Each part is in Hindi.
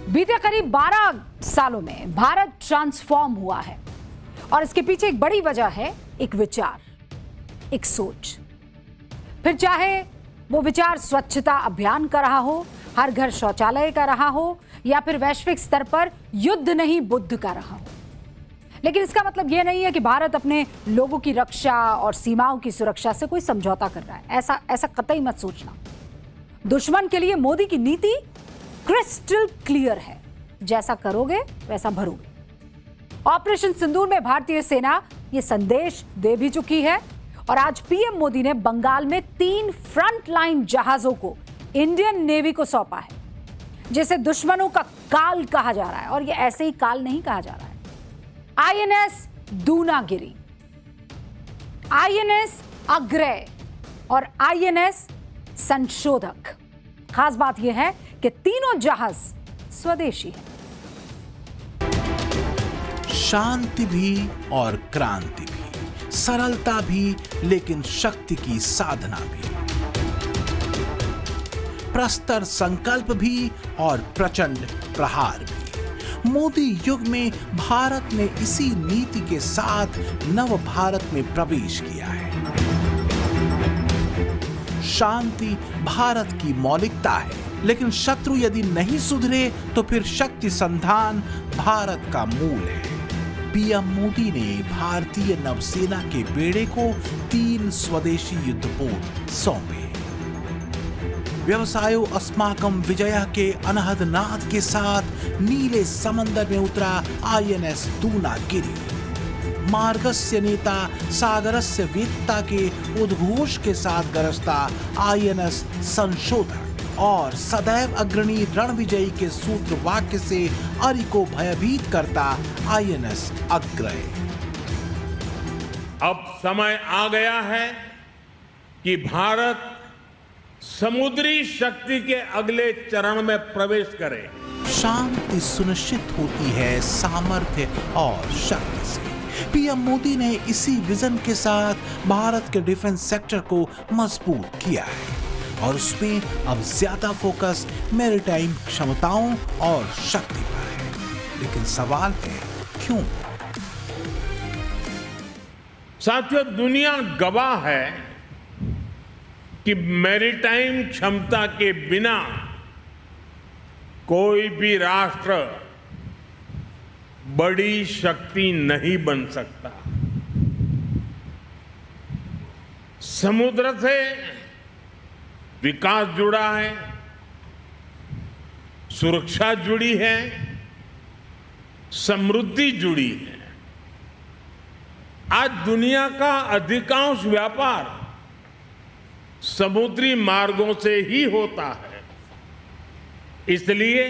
बीते करीब 12 सालों में भारत ट्रांसफॉर्म हुआ है और इसके पीछे एक बड़ी वजह है एक विचार, एक सोच। फिर चाहे वो विचार स्वच्छता अभियान का रहा हो, हर घर शौचालय का रहा हो, या फिर वैश्विक स्तर पर युद्ध नहीं बुद्ध का रहा हो। लेकिन इसका मतलब यह नहीं है कि भारत अपने लोगों की रक्षा और सीमाओं की सुरक्षा से कोई समझौता कर रहा है। ऐसा कतई मत सोचना। दुश्मन के लिए मोदी की नीति क्रिस्टल क्लियर है, जैसा करोगे वैसा भरोगे। ऑपरेशन सिंदूर में भारतीय सेना ये संदेश दे भी चुकी है और आज पीएम मोदी ने बंगाल में 3 फ्रंटलाइन जहाजों को इंडियन नेवी को सौंपा है, जिसे दुश्मनों का काल कहा जा रहा है। और ये ऐसे ही काल नहीं कहा जा रहा है। आईएनएस दूनागिरी, आईएनएस अग्रय और आईएनएस संशोधक। खास बात यह है कि तीनों जहाज स्वदेशी हैं। शांति भी और क्रांति भी, सरलता भी लेकिन शक्ति की साधना भी, प्रस्तर संकल्प भी और प्रचंड प्रहार भी। मोदी युग में भारत ने इसी नीति के साथ नव भारत में प्रवेश किया है। शांति भारत की मौलिकता है, लेकिन शत्रु यदि नहीं सुधरे तो फिर शक्ति संधान भारत का मूल है। पीएम मोदी ने भारतीय नौसेना के बेड़े को 3 स्वदेशी युद्धपोत सौंपे। व्यवसायो अस्माकं विजया के अनहद नाद के साथ नीले समंदर में उतरा आईएनएस दूनागिरी। मार्गस्य नेता सागरस्य वेत्ता के उद्घोष के साथ गरजता आईएनएस संशोधक और सदैव अग्रणी रणविजयी के सूत्र वाक्य से अरि को भयभीत करता आईएनएस अग्रय। अब समय आ गया है कि भारत समुद्री शक्ति के अगले चरण में प्रवेश करे। शांति सुनिश्चित होती है सामर्थ्य और शक्ति से। पीएम मोदी ने इसी विजन के साथ भारत के डिफेंस सेक्टर को मजबूत किया है और उसमें अब ज्यादा फोकस मैरीटाइम क्षमताओं और शक्ति पर है। लेकिन सवाल है क्यों? साथियों, दुनिया गवाह है कि मैरीटाइम क्षमता के बिना कोई भी राष्ट्र बड़ी शक्ति नहीं बन सकता। समुद्र से विकास जुड़ा है, सुरक्षा जुड़ी है, समृद्धि जुड़ी है। आज दुनिया का अधिकांश व्यापार समुद्री मार्गों से ही होता है। इसलिए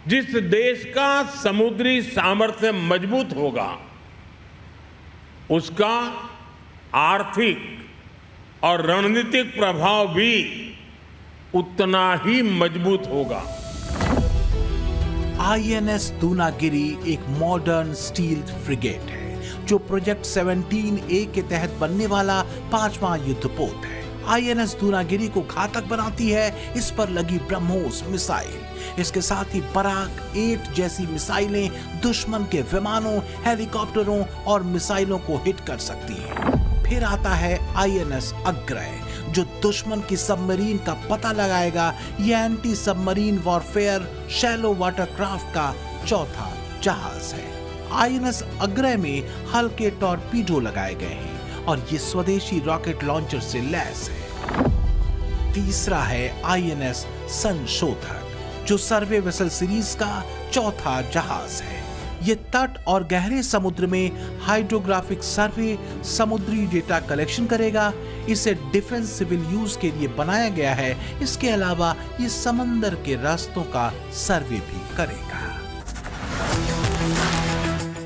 जिस देश का समुद्री सामर्थ्य मजबूत होगा, उसका आर्थिक और रणनीतिक प्रभाव भी उतना ही मजबूत होगा। आईएनएस दूनागिरी एक मॉडर्न स्टील फ्रिगेट है जो प्रोजेक्ट 17A के तहत बनने वाला 5वां युद्धपोत है। आईएनएस दूनागिरी को घातक बनाती है इस पर लगी ब्रह्मोस मिसाइल। इसके साथ ही बराक 8 जैसी मिसाइलें दुश्मन के विमानों, हेलीकॉप्टरों और मिसाइलों को हिट कर सकती हैं। फिर आता है आईएनएस अग्रय जो दुश्मन की सबमरीन का पता लगाएगा। यह anti submarine warfare shallow watercraft का चौथा जहाज है। आईएनएस अग्रय में हल्के टॉर्पीडो लगाए गए हैं और ये स्वदेशी रॉकेट लॉन्चर से लैस है। तीसरा है आईएनएस संशोधक जो सर्वे वेसल सीरीज का चौथा जहाज है। ये तट और गहरे समुद्र में हाइड्रोग्राफिक सर्वे, समुद्री डेटा कलेक्शन करेगा। इसे डिफेंस सिविल यूज के लिए बनाया गया है। इसके अलावा ये समंदर के रास्तों का सर्वे भी करेगा।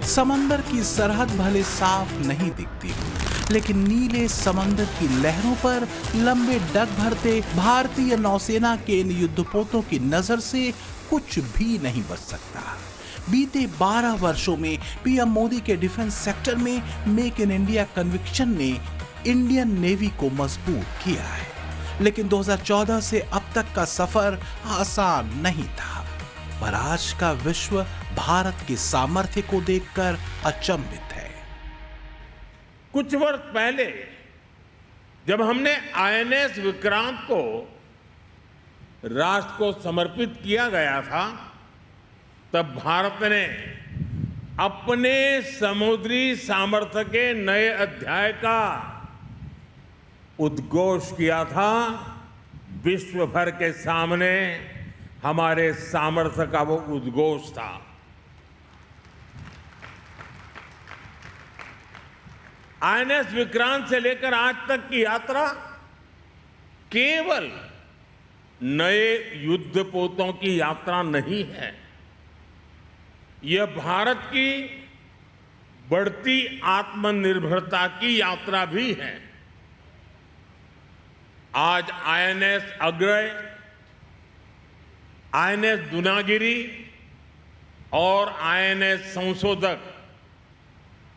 समंदर की सरहद भले साफ नहीं दिखती, लेकिन नीले समंदर की लहरों पर लंबे डग भरते भारतीय नौसेना के इन युद्धपोतों की नजर से कुछ भी नहीं बच सकता। बीते 12 वर्षों में पीएम मोदी के डिफेंस सेक्टर में मेक इन इंडिया कन्विक्शन ने इंडियन नेवी को मजबूत किया है। लेकिन 2014 से अब तक का सफर आसान नहीं था। पर आज का विश्व भारत के सामर्थ्य को देखकर अचंभित है। कुछ वर्ष पहले जब हमने आईएनएस विक्रांत को राष्ट्र को समर्पित किया गया था, तब भारत ने अपने समुद्री सामर्थ्य के नए अध्याय का उद्घोष किया था। विश्व भर के सामने हमारे सामर्थ्य का वो उद्घोष था। आईएनएस विक्रांत से लेकर आज तक की यात्रा केवल नए युद्धपोतों की यात्रा नहीं है, यह भारत की बढ़ती आत्मनिर्भरता की यात्रा भी है। आज आईएनएस अग्रय, आईएनएस दूनागिरी और आईएनएस संशोधक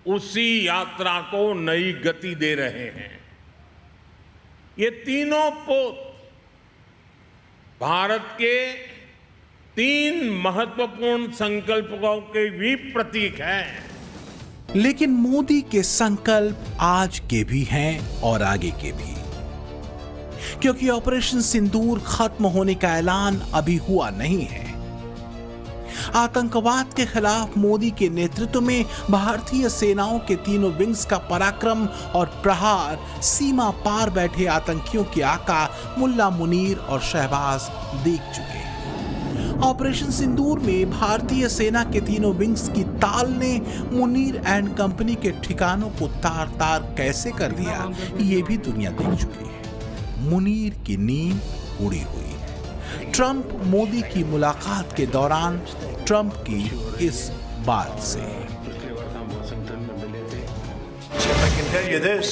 उसी यात्रा को नई गति दे रहे हैं। ये तीनों पोत भारत के 3 महत्वपूर्ण संकल्पों के भी प्रतीक हैं। लेकिन मोदी के संकल्प आज के भी हैं और आगे के भी, क्योंकि ऑपरेशन सिंदूर खत्म होने का ऐलान अभी हुआ नहीं है। आतंकवाद के खिलाफ मोदी के नेतृत्व में भारतीय सेनाओं के तीनों विंग्स का पराक्रम और प्रहार सीमा पार बैठे आतंकियों के आका मुल्ला मुनीर और शहबाज देख चुके हैं। ऑपरेशन सिंदूर में भारतीय सेना के तीनों विंग्स की ताल ने मुनीर एंड कंपनी के ठिकानों को तार तार कैसे कर दिया, ये भी दुनिया देख चुकी है। मुनीर की नींद उड़ी हुई है। ट्रंप मोदी की मुलाकात के दौरान ट्रंप की इस बात से, I can tell you this,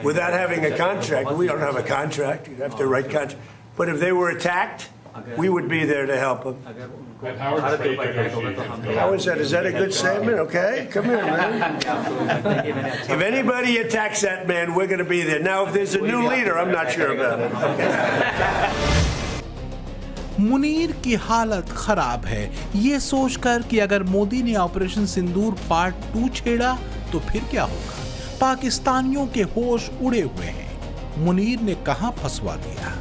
without having a contract, we don't have a contract, you'd have to write contract, but if they were attacked, we would be there to help them. How is that? Is that a good statement? Okay, come here, man. If anybody attacks that man, we're going to be there. Now, if there's a new leader, I'm not sure about it. Okay. Munir की हालत खराब है ये सोचकर कि अगर मोदी ने ऑपरेशन सिंदूर पार्ट 2 छेड़ा तो फिर क्या होगा। पाकिस्तानियों के होश उड़े हुए हैं। मुनीर ने कहां फंसवा दिया।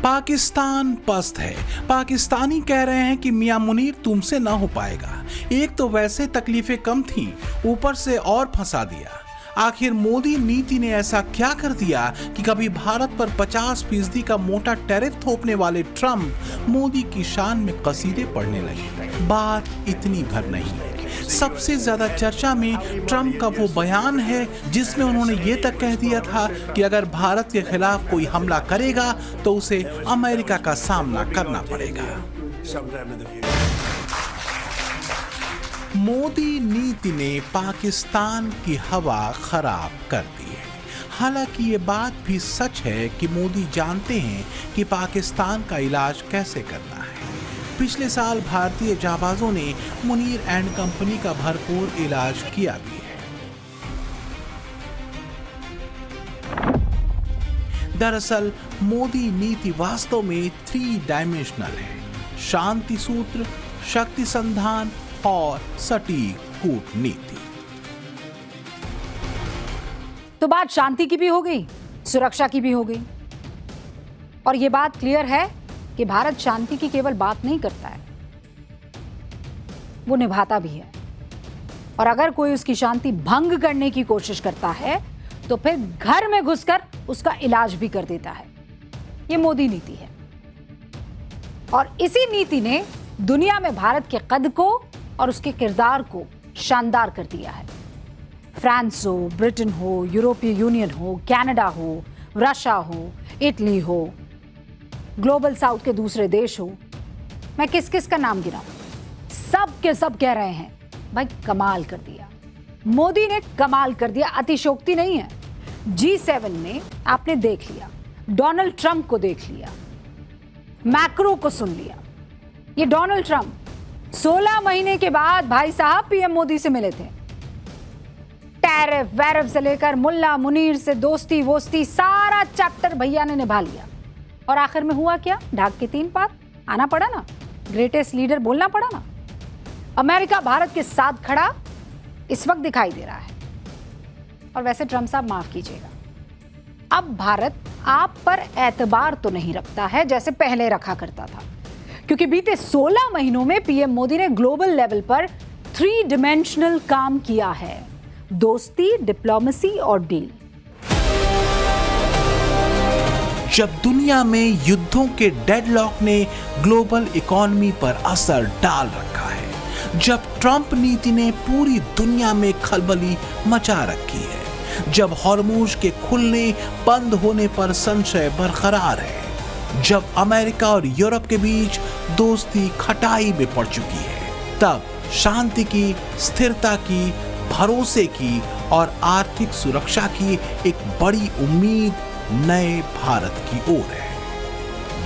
पाकिस्तान पस्त है। पाकिस्तानी कह रहे हैं कि मियां मुनीर तुमसे ना हो पाएगा। एक तो वैसे तकलीफें कम थी, ऊपर से और फंसा दिया। आखिर मोदी नीति ने ऐसा क्या कर दिया कि कभी भारत पर 50% का मोटा टैरिफ थोपने वाले ट्रंप मोदी की शान में कसीदे पढ़ने लगे। बात इतनी भर नहीं है। सबसे ज्यादा चर्चा में ट्रंप का वो बयान है जिसमें उन्होंने ये तक कह दिया था कि अगर भारत के खिलाफ कोई हमला करेगा तो उसे अमेरिका का सामना करना पड़ेगा। मोदी नीति ने पाकिस्तान की हवा खराब कर दी है। हालांकि ये बात भी सच है कि मोदी जानते हैं कि पाकिस्तान का इलाज कैसे करना है। पिछले साल भारतीय जाबाजों ने मुनीर एंड कंपनी का भरपूर इलाज किया भी है। दरअसल मोदी नीति वास्तव में 3 डायमेंशनल है। शांति सूत्र, शक्ति संधान और सटीक कूटनीति। तो बात शांति की भी हो गई, सुरक्षा की भी हो गई, और यह बात क्लियर है कि भारत शांति की केवल बात नहीं करता है, वो निभाता भी है। और अगर कोई उसकी शांति भंग करने की कोशिश करता है तो फिर घर में घुसकर उसका इलाज भी कर देता है। ये मोदी नीति है और इसी नीति ने दुनिया में भारत के कद को और उसके किरदार को शानदार कर दिया है। फ्रांस हो, ब्रिटेन हो, यूरोपीय यूनियन हो, कनाडा हो, रशिया हो, इटली हो, ग्लोबल साउथ के दूसरे देश हो, मैं किस किस का नाम गिनाऊं, सब के सब कह रहे हैं भाई कमाल कर दिया, मोदी ने कमाल कर दिया। अतिशयोक्ति नहीं है। G7 में आपने देख लिया, डोनाल्ड ट्रंप को देख लिया, मैक्रो को सुन लिया। ये डोनाल्ड ट्रंप 16 महीने के बाद भाई साहब पीएम मोदी से मिले थे। टैरिफ वैरिफ से लेकर मुल्ला मुनीर से दोस्ती वोस्ती सारा चैप्टर भैया ने निभा लिया। और आखिर में हुआ क्या? ढाक के 3 पात आना पड़ा ना। ग्रेटेस्ट लीडर बोलना पड़ा ना। अमेरिका भारत के साथ खड़ा इस वक्त दिखाई दे रहा है। और वैसे ट्रम्प साहब माफ कीजिएगा, अब भारत आप पर एतबार तो नहीं रखता है जैसे पहले रखा करता था, क्योंकि बीते 16 महीनों में पीएम मोदी ने ग्लोबल लेवल पर 3 डिमेंशनल काम किया है: दोस्ती, डिप्लोमेसी और डील। जब दुनिया में युद्धों के डेडलॉक ने ग्लोबल इकोनॉमी पर असर डाल रखा है, जब ट्रंप नीति ने पूरी दुनिया में खलबली मचा रखी है, जब हॉर्मुज के खुलने बंद होने पर संशय बरकरार है, जब अमेरिका और यूरोप के बीच दोस्ती खटाई में पड़ चुकी है, तब शांति की, स्थिरता की, भरोसे की और आर्थिक सुरक्षा की एक बड़ी उम्मीद नए भारत की ओर है,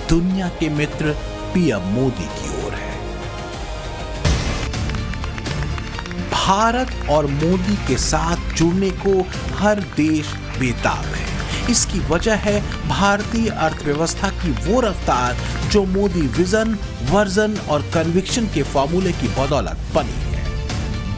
दुनिया के मित्र पीएम मोदी की ओर है। भारत और मोदी के साथ जुड़ने को हर देश बेताब है। इसकी वजह है भारतीय अर्थव्यवस्था की वो रफ्तार जो मोदी विजन, वर्जन और कन्विक्शन के फॉर्मूले की बदौलत बनी है।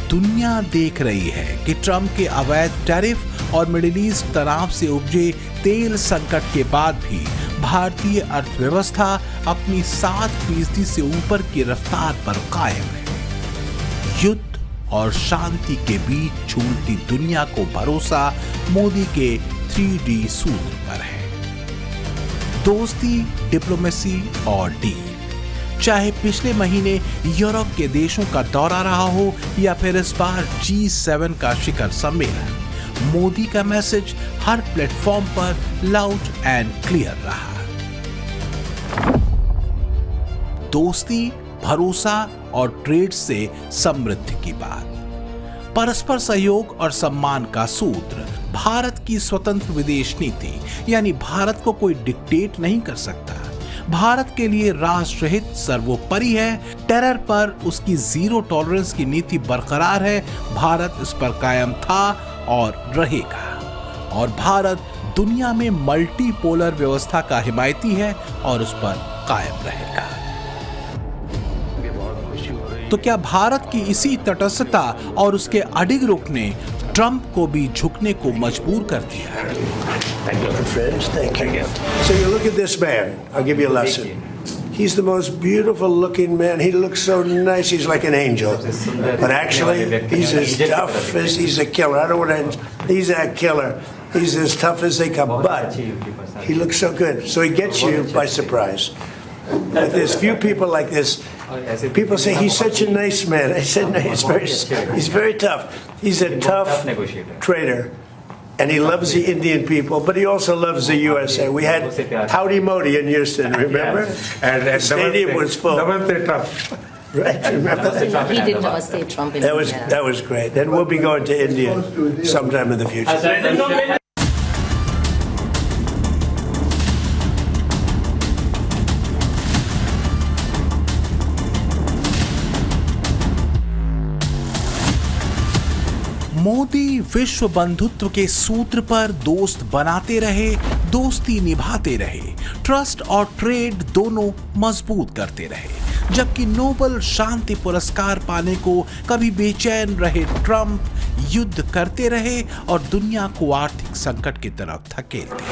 दुनिया देख रही है कि ट्रंप के अवैध टैरिफ और मिडिल ईस्ट तनाव से उपजे तेल संकट के बाद भी भारतीय अर्थव्यवस्था अपनी 7% से ऊपर की रफ्तार पर कायम है। युद्ध और शांति के बीच झूलती दुनिया को भरोसा मोदी के 3D सूत्र पर है: दोस्ती, डिप्लोमेसी और डील। चाहे पिछले महीने यूरोप के देशों का दौरा रहा हो या फिर इस बार G7 का शिखर सम्मेलन, मोदी का मैसेज हर प्लेटफॉर्म पर लाउड एंड क्लियर रहा: दोस्ती, भरोसा और ट्रेड से समृद्धि की बात, परस्पर सहयोग और सम्मान का सूत्र, भारत की स्वतंत्र विदेश नीति, यानी भारत को कोई डिक्टेट नहीं कर सकता। भारत के लिए राष्ट्रहित सर्वोपरि है। टेरर पर उसकी जीरो टॉलरेंस की नीति बरकरार है। भारत इस पर कायम था और रहेगा। और भारत दुनिया में मल्टीपोलर व्यवस्था का हिमायती है और उस पर कायम रहेगा। तो क्या भारत की इसी तटस्थता और उसके अडिग रुख ने ट्रंप को भी झुकने को मजबूर कर दिया? Friends, thank you. So you look at this man. I'll give you a lesson. He's the most beautiful looking man. He looks so nice. He's like an angel. But actually, he's as tough as he's a killer. I don't want to. He's a killer. He's as tough as they come. But he looks so good. So he gets you by surprise. But there's few people like this. People say he's such a nice man. I said no, he's very tough. He's a tough trader. And he loves the Indian people, but he also loves the USA. We had Howdy Modi in Houston, remember? And the stadium was full. Right, remember that? He did Namaste Trump in India. That was great. And we'll be going to India sometime in the future. Modi विश्व बंधुत्व के सूत्र पर दोस्त बनाते रहे, दोस्ती निभाते रहे, ट्रस्ट और ट्रेड दोनों मजबूत करते रहे। जबकि नोबेल शांति पुरस्कार पाने को कभी बेचैन रहे ट्रंप युद्ध करते रहे और दुनिया को आर्थिक संकट की तरफ धकेलते।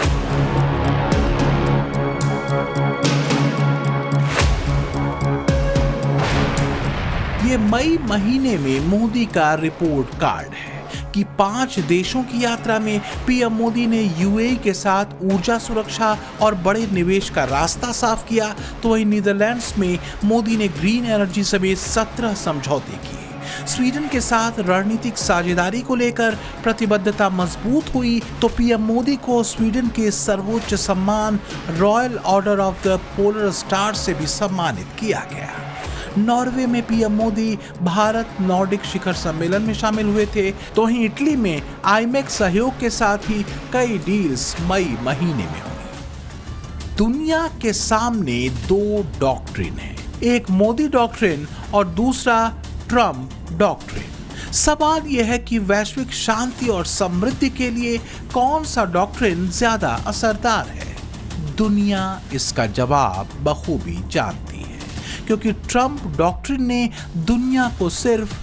ये मई महीने में मोदी का रिपोर्ट कार्ड है कि 5 देशों की यात्रा में पीएम मोदी ने यूएई के साथ ऊर्जा सुरक्षा और बड़े निवेश का रास्ता साफ किया, तो वहीं नीदरलैंड्स में मोदी ने ग्रीन एनर्जी समेत 17 समझौते किए। स्वीडन के साथ रणनीतिक साझेदारी को लेकर प्रतिबद्धता मजबूत हुई तो पीएम मोदी को स्वीडन के सर्वोच्च सम्मान royal order of the polar star से भी सम्मानित किया गया। नॉर्वे में पीएम मोदी भारत नॉर्डिक शिखर सम्मेलन में शामिल हुए थे, तो वहीं इटली में आईमेक सहयोग के साथ ही कई डील्स मई महीने में हुई। दुनिया के सामने 2 डॉक्ट्रिन है, एक मोदी डॉक्ट्रिन और दूसरा ट्रंप डॉक्ट्रिन। सवाल यह है कि वैश्विक शांति और समृद्धि के लिए कौन सा डॉक्ट्रिन ज्यादा असरदार है? दुनिया इसका जवाब बखूबी जानती है, क्योंकि ट्रंप डॉक्ट्रिन ने दुनिया को सिर्फ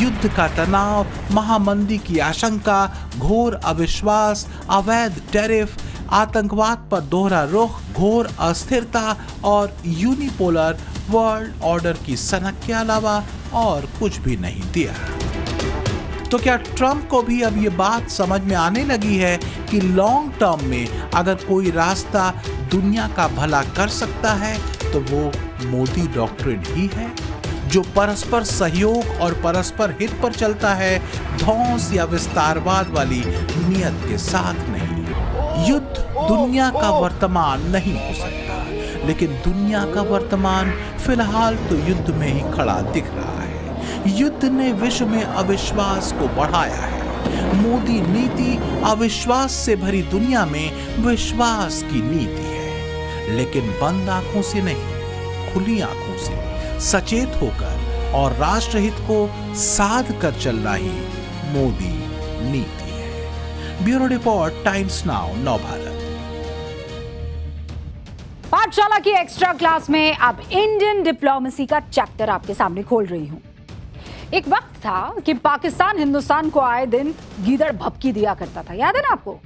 युद्ध का तनाव, महामंदी की आशंका, घोर अविश्वास, अवैध टैरिफ, आतंकवाद पर दोहरा रुख, घोर अस्थिरता और यूनिपोलर वर्ल्ड ऑर्डर की सनक के अलावा और कुछ भी नहीं दिया। तो क्या ट्रंप को भी अब ये बात समझ में आने लगी है कि लॉन्ग टर्म में अगर कोई रास्ता दुनिया का भला कर सकता है तो वो मोदी डॉक्ट्रिन ही है, जो परस्पर सहयोग और परस्पर हित पर चलता है, ध्वंस या विस्तारवाद वाली नियत के साथ नहीं। युद्ध दुनिया का वर्तमान नहीं हो सकता, लेकिन दुनिया का वर्तमान फिलहाल तो युद्ध में ही खड़ा दिख रहा है। युद्ध ने विश्व में अविश्वास को बढ़ाया है। मोदी नीति अविश्वास से भरी दुनिया में विश्वास की नीति है, लेकिन बंद आंखों से नहीं, खुली आंखों से सचेत होकर और राष्ट्रहित को साध कर चलना ही मोदी नीति है। ब्यूरो रिपोर्ट, टाइम्स नाउ, नव भारत। पाठशाला की एक्स्ट्रा क्लास में अब इंडियन डिप्लोमेसी का चैप्टर आपके सामने खोल रही हूं। एक वक्त था कि पाकिस्तान हिंदुस्तान को आए दिन गीदड़ भपकी दिया करता था, याद है ना आपको?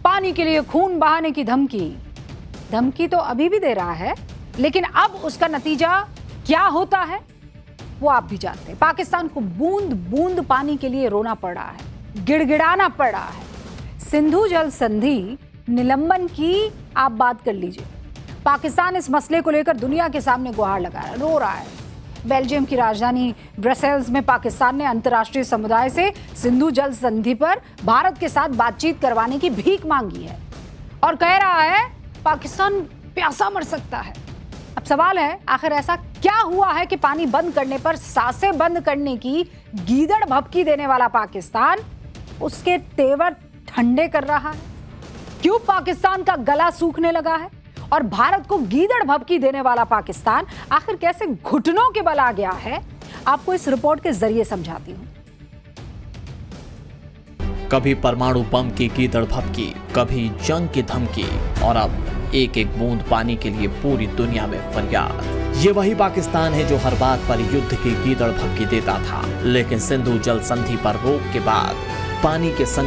पानी के लिए खून बहाने की धमकी तो अभी भी दे रहा है, लेकिन अब उसका नतीजा क्या होता है वो आप भी जानते हैं। पाकिस्तान को बूंद बूंद पानी के लिए रोना पड़ रहा है, गिड़गिड़ाना पड़ रहा है। सिंधु जल संधि निलंबन की आप बात कर लीजिए। पाकिस्तान इस मसले को लेकर दुनिया के सामने गुहार लगा रहा है, रो रहा है। बेल्जियम की राजधानी ब्रसेल्स में पाकिस्तान ने अंतर्राष्ट्रीय समुदाय से सिंधु जल संधि पर भारत के साथ बातचीत करवाने की भीख मांगी है और कह रहा है पाकिस्तान प्यासा मर सकता है। अब सवाल है, आखिर ऐसा क्या हुआ है कि पानी बंद करने पर सांसें बंद करने की गीदड़ भपकी देने वाला पाकिस्तान उसके तेवर ठंडे कर रहा है? क्यों पाकिस्तान का गला सूखने लगा है और भारत को गीदड़ भपकी देने वाला पाकिस्तान आखिर कैसे घुटनों के बल आ गया है, आपको इस रिपोर्ट के जरिए समझाती हूं। कभी परमाणु बम की गीदड़ भपकी, कभी जंग की धमकी और अब एक एक बूंद पानी के लिए पूरी दुनिया में फरियाद। ये वही पाकिस्तान है जो हर बात पर युद्ध की गीदड़ भपकी देता था, लेकिन सिंधु जल संधि पर रोक के बाद पानी के संकट